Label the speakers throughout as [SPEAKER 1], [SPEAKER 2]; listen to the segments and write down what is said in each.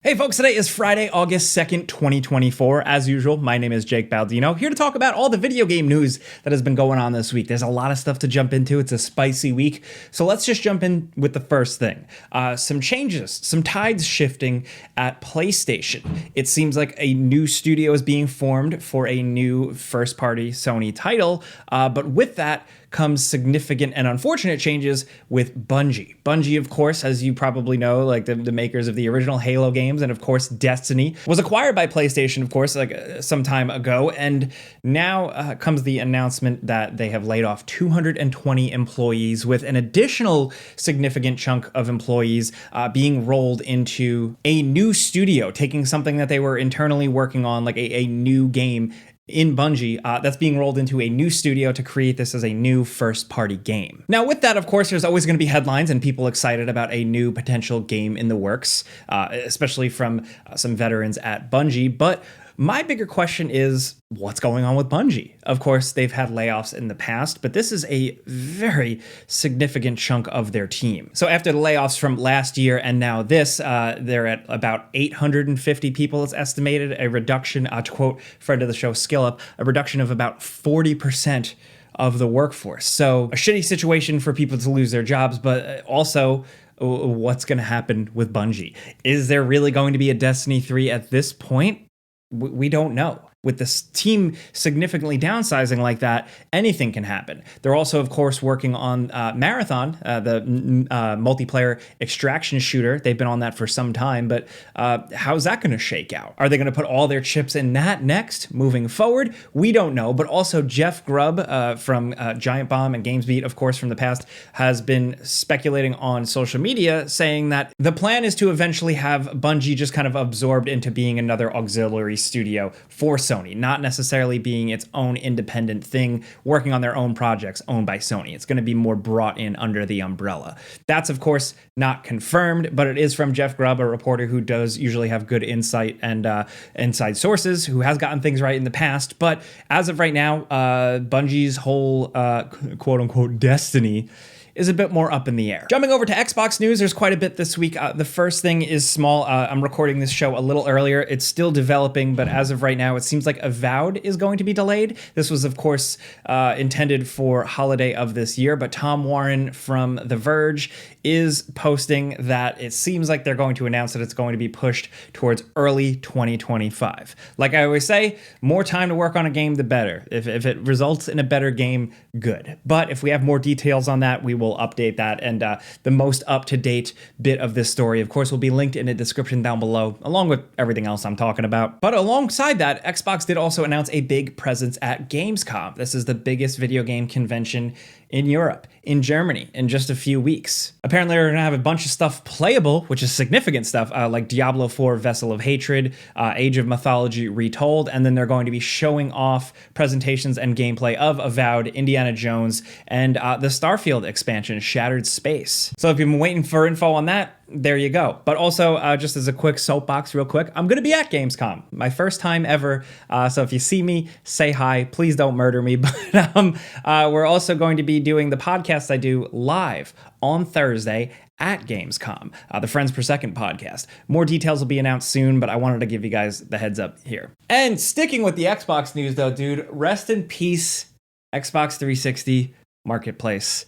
[SPEAKER 1] Hey folks, today is Friday, August 2nd, 2024. As usual, my name is Jake Baldino, here to talk about all the video game news that has been going on this week. There's a lot of stuff to jump into. It's a spicy week. So let's just jump in with the first thing. Some changes, some tides shifting at PlayStation. It seems like a new studio is being formed for a new first-party Sony title, but with that comes significant and unfortunate changes with Bungie. Bungie, of course, as you probably know, like the makers of the original Halo games, and of course Destiny, was acquired by PlayStation, of course, some time ago, and now comes the announcement that they have laid off 220 employees, with an additional significant chunk of employees being rolled into a new studio, taking something that they were internally working on, like a new game in Bungie, that's being rolled into a new studio to create this as a new first-party game. Now, with that, of course, there's always going to be headlines and people excited about a new potential game in the works, especially from some veterans at Bungie. But my bigger question is, what's going on with Bungie? Of course, they've had layoffs in the past, but this is a very significant chunk of their team. So after the layoffs from last year and now this, they're at about 850 people, it's estimated, a reduction, to quote friend of the show, SkillUp, a reduction of about 40% of the workforce. So a shitty situation for people to lose their jobs, but also what's going to happen with Bungie? Is there really going to be a Destiny 3 at this point? We don't know. With this team significantly downsizing like that, anything can happen. They're also, of course, working on Marathon, the multiplayer extraction shooter. They've been on that for some time, but how's that going to shake out? Are they going to put all their chips in that next, moving forward? We don't know, but also Jeff Grubb from Giant Bomb and GamesBeat, of course, from the past, has been speculating on social media, saying that the plan is to eventually have Bungie just kind of absorbed into being another auxiliary studio for Sony, not necessarily being its own independent thing, working on their own projects owned by Sony. It's going to be more brought in under the umbrella. That's, of course, not confirmed, but it is from Jeff Grubb, a reporter who does usually have good insight and inside sources, who has gotten things right in the past. But as of right now, Bungie's whole quote-unquote destiny is a bit more up in the air. Jumping over to Xbox news, there's quite a bit this week. The first thing is small. I'm recording this show a little earlier. It's still developing, but as of right now, it seems like Avowed is going to be delayed. This was, of course, intended for holiday of this year, but Tom Warren from The Verge is posting that it seems like they're going to announce that it's going to be pushed towards early 2025. Like I always say, more time to work on a game, the better. If it results in a better game, good. But if we have more details on that, we will update that, and the most up-to-date bit of this story, of course, will be linked in the description down below, along with everything else I'm talking about. But alongside that, Xbox did also announce a big presence at Gamescom. This is the biggest video game convention in Europe, in Germany, in just a few weeks. Apparently, they're gonna have a bunch of stuff playable, which is significant stuff, like Diablo 4 Vessel of Hatred, Age of Mythology Retold, and then they're going to be showing off presentations and gameplay of Avowed, Indiana Jones, and the Starfield expansion, Shattered Space. So if you've been waiting for info on that, there you go. But also, just as a quick soapbox real quick, I'm going to be at Gamescom. My first time ever. So if you see me, say hi. Please don't murder me. But we're also going to be doing the podcast I do live on Thursday at Gamescom, the Friends Per Second podcast. More details will be announced soon, but I wanted to give you guys the heads up here. And sticking with the Xbox news though, dude, rest in peace, Xbox 360 Marketplace.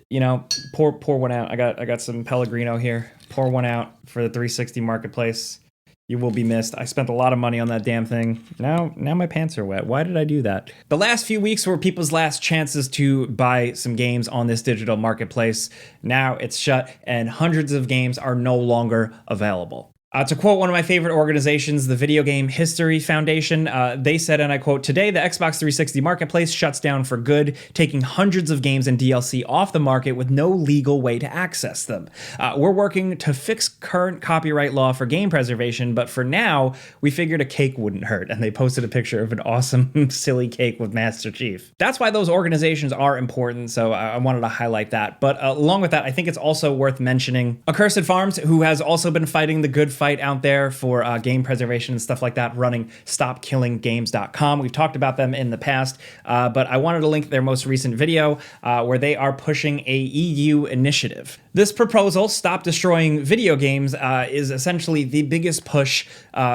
[SPEAKER 1] You know, pour one out. I got some Pellegrino here. Pour one out for the 360 Marketplace. You will be missed. I spent a lot of money on that damn thing. Now my pants are wet. Why did I do that? The last few weeks were people's last chances to buy some games on this digital marketplace. Now it's shut, and hundreds of games are no longer available. To quote one of my favorite organizations, the Video Game History Foundation, they said, and I quote, "Today, the Xbox 360 Marketplace shuts down for good, taking hundreds of games and DLC off the market with no legal way to access them. We're working to fix current copyright law for game preservation, but for now, we figured a cake wouldn't hurt." And they posted a picture of an awesome, silly cake with Master Chief. That's why those organizations are important, so I wanted to highlight that. But along with that, I think it's also worth mentioning Acursed Farms, who has also been fighting the good fight out there for game preservation and stuff like that, running stopkillinggames.com. We've talked about them in the past, but I wanted to link their most recent video where they are pushing a EU initiative. This proposal, Stop Destroying Video Games, is essentially the biggest push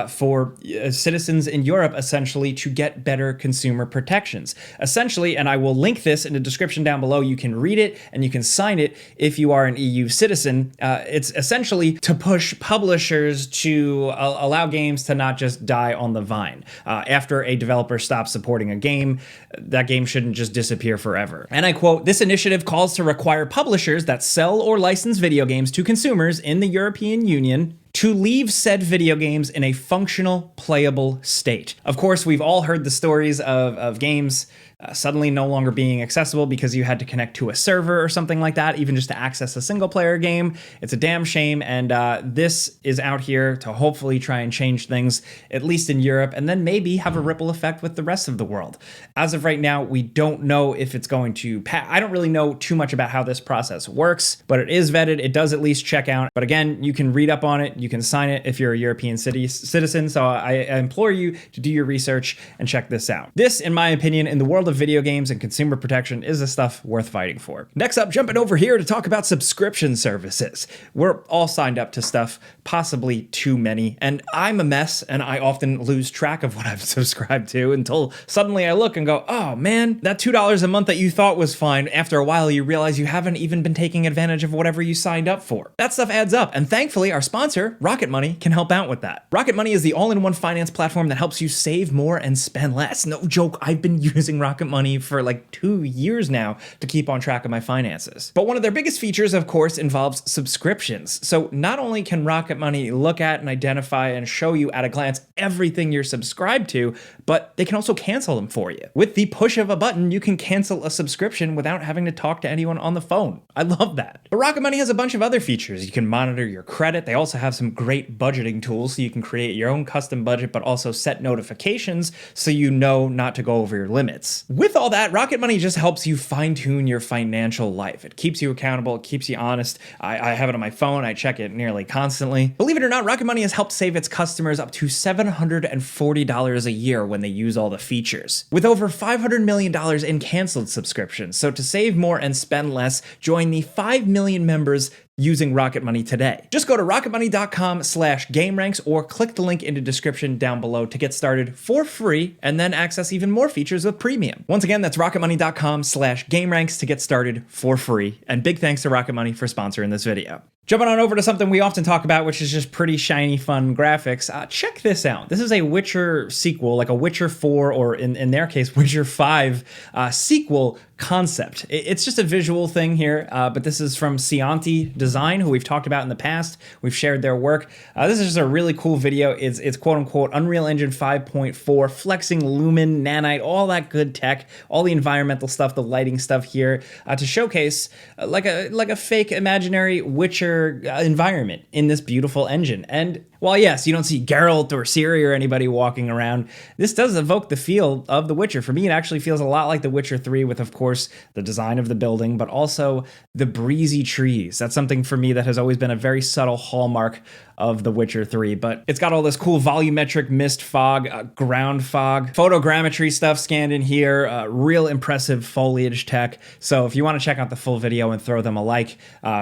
[SPEAKER 1] for citizens in Europe, essentially, to get better consumer protections. Essentially, and I will link this in the description down below, you can read it and you can sign it if you are an EU citizen. It's essentially to push publishers to allow games to not just die on the vine. After a developer stops supporting a game, that game shouldn't just disappear forever. And I quote, "This initiative calls to require publishers that sell or license video games to consumers in the European Union to leave said video games in a functional, playable state." Of course, we've all heard the stories of games suddenly no longer being accessible because you had to connect to a server or something like that, even just to access a single player game. It's a damn shame, and this is out here to hopefully try and change things, at least in Europe, and then maybe have a ripple effect with the rest of the world. As of right now, we don't know if it's going to pass. I don't really know too much about how this process works, but it is vetted. It does at least check out. But again, you can read up on it. You can sign it if you're a European citizen. So I implore you to do your research and check this out. This, in my opinion, in the world of video games and consumer protection, is the stuff worth fighting for. Next up, jumping over here to talk about subscription services. We're all signed up to stuff, possibly too many, and I'm a mess, and I often lose track of what I've subscribed to until suddenly I look and go, oh man, that $2 a month that you thought was fine, after a while you realize you haven't even been taking advantage of whatever you signed up for. That stuff adds up, and thankfully our sponsor, Rocket Money, can help out with that. Rocket Money is the all-in-one finance platform that helps you save more and spend less. No joke, I've been using Rocket Money for like 2 years now to keep on track of my finances. But one of their biggest features, of course, involves subscriptions. So not only can Rocket Money look at and identify and show you at a glance everything you're subscribed to, but they can also cancel them for you. With the push of a button, you can cancel a subscription without having to talk to anyone on the phone. I love that. But Rocket Money has a bunch of other features. You can monitor your credit. They also have some great budgeting tools so you can create your own custom budget, but also set notifications so you know not to go over your limits. With all that, Rocket Money just helps you fine-tune your financial life. It keeps you accountable, it keeps you honest. I have it on my phone, I check it nearly constantly. Believe it or not, Rocket Money has helped save its customers up to $740 a year when they use all the features, with over $500 million in canceled subscriptions. So to save more and spend less, join the 5 million members using Rocket Money today. Just go to rocketmoney.com/gameranx or click the link in the description down below to get started for free and then access even more features with premium. Once again, that's rocketmoney.com/gameranx to get started for free. And big thanks to Rocket Money for sponsoring this video. Jumping on over to something we often talk about, which is just pretty shiny, fun graphics. Check this out. This is a Witcher sequel, like a Witcher 4, or in their case, Witcher 5 sequel concept. It's just a visual thing here, but this is from Cianti Design, who we've talked about in the past. We've shared their work. This is just a really cool video. It's quote unquote Unreal Engine 5.4, flexing lumen, nanite, all that good tech, all the environmental stuff, the lighting stuff here, to showcase like a fake imaginary Witcher environment in this beautiful engine. And while yes, you don't see Geralt or Ciri or anybody walking around, this does evoke the feel of The Witcher. For me, it actually feels a lot like The Witcher 3 with, of course, the design of the building, but also the breezy trees. That's something for me that has always been a very subtle hallmark of The Witcher 3, but it's got all this cool volumetric mist fog, ground fog, photogrammetry stuff scanned in here, real impressive foliage tech. So if you want to check out the full video and throw them a like,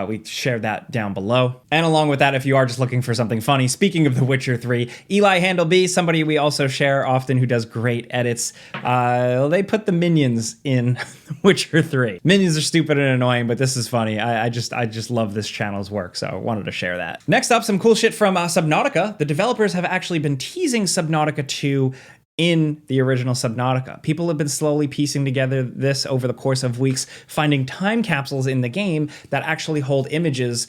[SPEAKER 1] we shared that down below. And along with that, if you are just looking for something funny, speaking of The Witcher 3, Eli Handleby, somebody we also share often who does great edits, they put the minions in The Witcher 3. Minions are stupid and annoying, but this is funny. I just love this channel's work, so I wanted to share that. Next up, some cool shit from Subnautica. The developers have actually been teasing Subnautica 2 in the original Subnautica. People have been slowly piecing together this over the course of weeks, finding time capsules in the game that actually hold images,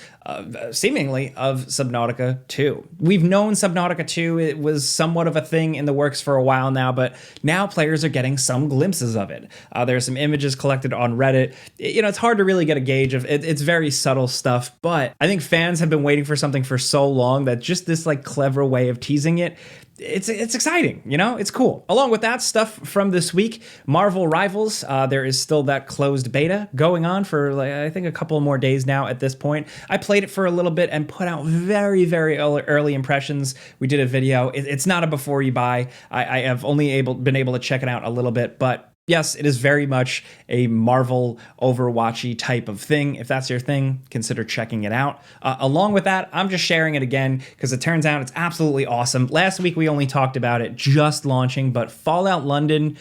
[SPEAKER 1] seemingly, of Subnautica 2. We've known Subnautica 2, it was somewhat of a thing in the works for a while now, but now players are getting some glimpses of it. There's some images collected on Reddit. It's hard to really get a gauge of it. It's very subtle stuff, but I think fans have been waiting for something for so long that just this like clever way of teasing it, it's exciting, it's cool. Along with that stuff from this week, Marvel Rivals, there is still that closed beta going on for I think a couple more days now at this point. I played played it for a little bit and put out very, very early impressions. We did a video. It's not a before you buy. I have only been able to check it out a little bit, but yes, it is very much a Marvel Overwatchy type of thing. If that's your thing, consider checking it out. Along with that, I'm just sharing it again because it turns out it's absolutely awesome. Last week, we only talked about it just launching, but Fallout London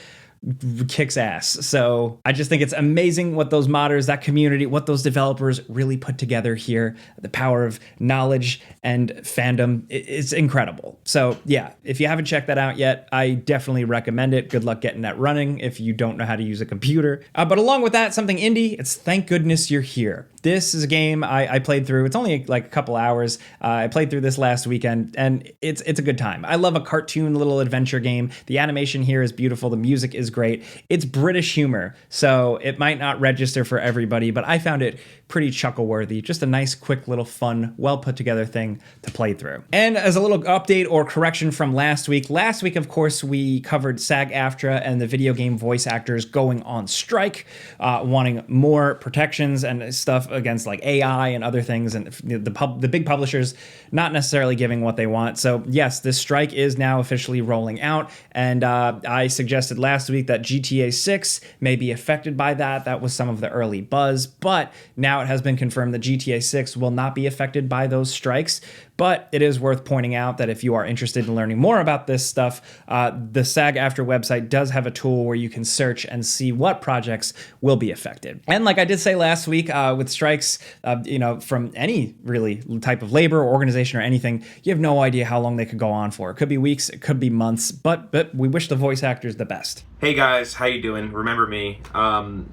[SPEAKER 1] kicks ass. So I just think it's amazing what those modders, that community, what those developers really put together here. The power of knowledge and fandom is incredible. So yeah, if you haven't checked that out yet, I definitely recommend it. Good luck getting that running if you don't know how to use a computer. But along with that, something indie, it's Thank Goodness You're Here. This is a game I played through. It's only like a couple hours. I played through this last weekend, and it's a good time. I love a cartoon little adventure game. The animation here is beautiful. The music is great. It's British humor, so it might not register for everybody, but I found it pretty chuckle-worthy. Just a nice, quick, little fun, well-put-together thing to play through. And as a little update or correction from last week, of course, we covered SAG-AFTRA and the video game voice actors going on strike, wanting more protections and stuff against like AI and other things, and the big publishers not necessarily giving what they want. So yes, this strike is now officially rolling out, and I suggested last week that GTA 6 may be affected by that. That was some of the early buzz, but now it has been confirmed that GTA 6 will not be affected by those strikes. But it is worth pointing out that if you are interested in learning more about this stuff, the SAG-AFTRA website does have a tool where you can search and see what projects will be affected. And like I did say last week, with strikes, from any really type of labor or organization or anything, you have no idea how long they could go on for. It could be weeks, it could be months, but we wish the voice actors the best.
[SPEAKER 2] Hey guys, how you doing? Remember me.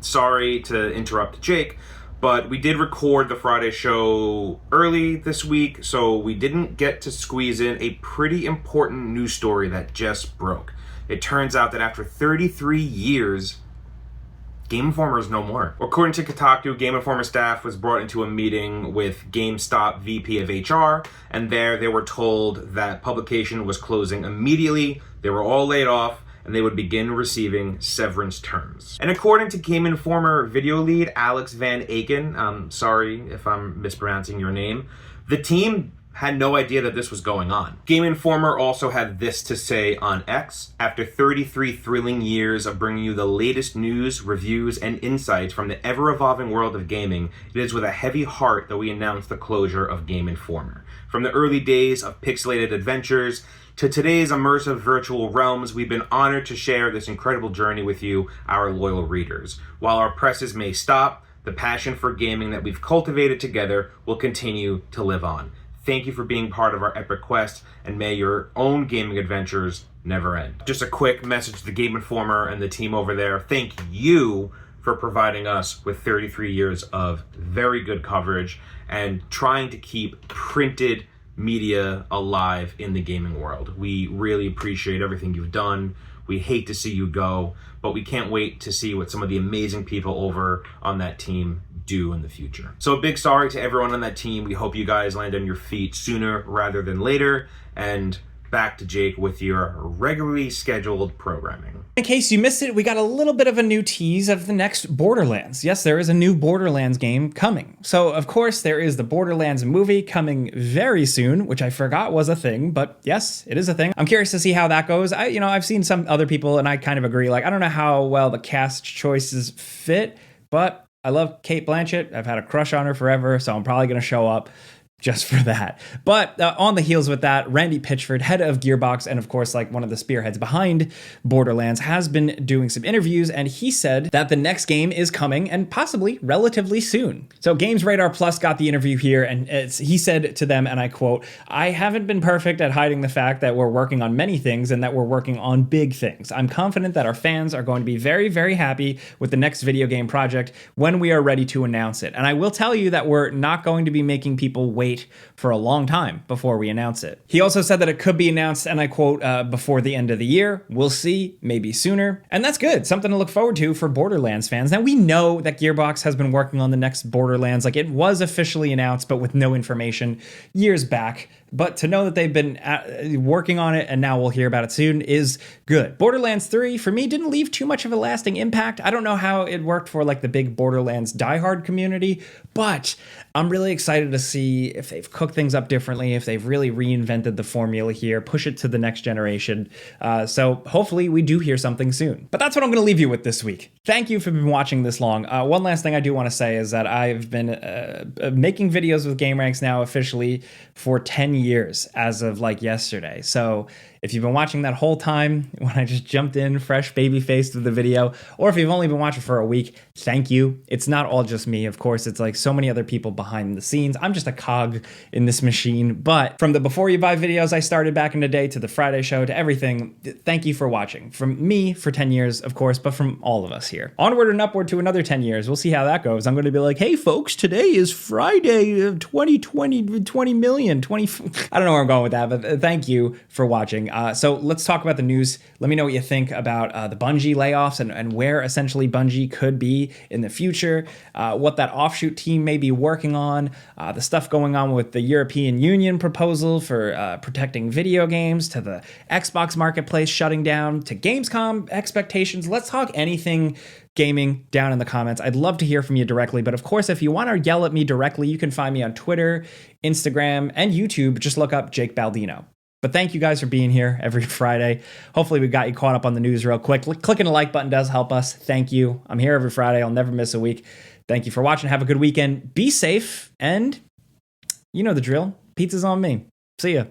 [SPEAKER 2] Sorry to interrupt Jake, but we did record the Friday show early this week, so we didn't get to squeeze in a pretty important news story that just broke. It turns out that after 33 years, GameInformer is no more. According to Kotaku, GameInformer staff was brought into a meeting with GameStop VP of HR, and there they were told that publication was closing immediately. They were all laid off, and they would begin receiving severance terms. And according to GameInformer video lead Alex Van Aken, sorry if I'm mispronouncing your name, the team had no idea that this was going on. GameInformer also had this to say on X: after 33 thrilling years of bringing you the latest news, reviews, and insights from the ever-evolving world of gaming, it is with a heavy heart that we announce the closure of GameInformer. From the early days of pixelated adventures to today's immersive virtual realms, we've been honored to share this incredible journey with you, our loyal readers. While our presses may stop, the passion for gaming that we've cultivated together will continue to live on. Thank you for being part of our epic quest, and may your own gaming adventures never end. Just a quick message to the GameInformer and the team over there. Thank you for providing us with 33 years of very good coverage and trying to keep printed media alive in the gaming world. We really appreciate everything you've done. We hate to see you go, but we can't wait to see what some of the amazing people over on that team do in the future. So a big sorry to everyone on that team. We hope you guys land on your feet sooner rather than later. And back to Jake with your regularly scheduled programming.
[SPEAKER 1] In case you missed it, we got a little bit of a new tease of the next Borderlands. Yes, there is a new Borderlands game coming. So, of course, there is the Borderlands movie coming very soon, which I forgot was a thing, but yes, it is a thing. I'm curious to see how that goes. I've seen some other people, and I kind of agree. Like, I don't know how well the cast choices fit, but I love Cate Blanchett. I've had a crush on her forever, so I'm probably going to show up just for that. But on the heels with that, Randy Pitchford, head of Gearbox, and of course, like one of the spearheads behind Borderlands, has been doing some interviews, and he said that the next game is coming, and possibly relatively soon. So Games Radar Plus got the interview here, and he said to them, and I quote, "I haven't been perfect at hiding the fact that we're working on many things and that we're working on big things. I'm confident that our fans are going to be very, very happy with the next video game project when we are ready to announce it. And I will tell you that we're not going to be making people wait for a long time before we announce it." He also said that it could be announced, and I quote, before the end of the year. We'll see, maybe sooner. And that's good. Something to look forward to for Borderlands fans. Now, we know that Gearbox has been working on the next Borderlands. Like, it was officially announced, but with no information years back. but to know that they've been working on it and now we'll hear about it soon is good. Borderlands 3 for me didn't leave too much of a lasting impact. I don't know how it worked for like the big Borderlands diehard community, but I'm really excited to see if they've cooked things up differently, if they've really reinvented the formula here, push it to the next generation. So hopefully we do hear something soon. But that's what I'm going to leave you with this week. Thank you for watching this long. One last thing I do want to say is that I've been making videos with gameranx now officially for 10 years as of like yesterday. So if you've been watching that whole time when I just jumped in fresh baby-faced with the video, or if you've only been watching for a week, thank you. It's not all just me, of course. It's like so many other people behind the scenes. I'm just a cog in this machine. But from the Before You Buy videos I started back in the day to the Friday show to everything, thank you for watching. From me for 10 years, of course, but from all of us here. Onward and upward to another 10 years. We'll see how that goes. I'm going to be like, hey folks, today is Friday of 20 million. I don't know where I'm going with that, but thank you for watching. So let's talk about the news. Let me know what you think about the Bungie layoffs and where essentially Bungie could be in the future, what that offshoot team may be working on, the stuff going on with the European Union proposal for protecting video games, to the Xbox marketplace shutting down, to Gamescom expectations. Let's talk anything gaming down in the comments. I'd love to hear from you directly, but of course, if you want to yell at me directly, you can find me on Twitter, Instagram, and YouTube. Just look up Jake Baldino. But thank you guys for being here every Friday. Hopefully we got you caught up on the news real quick. Clicking the like button does help us. Thank you. I'm here every Friday. I'll never miss a week. Thank you for watching. Have a good weekend. Be safe. And you know the drill. Pizza's on me. See ya.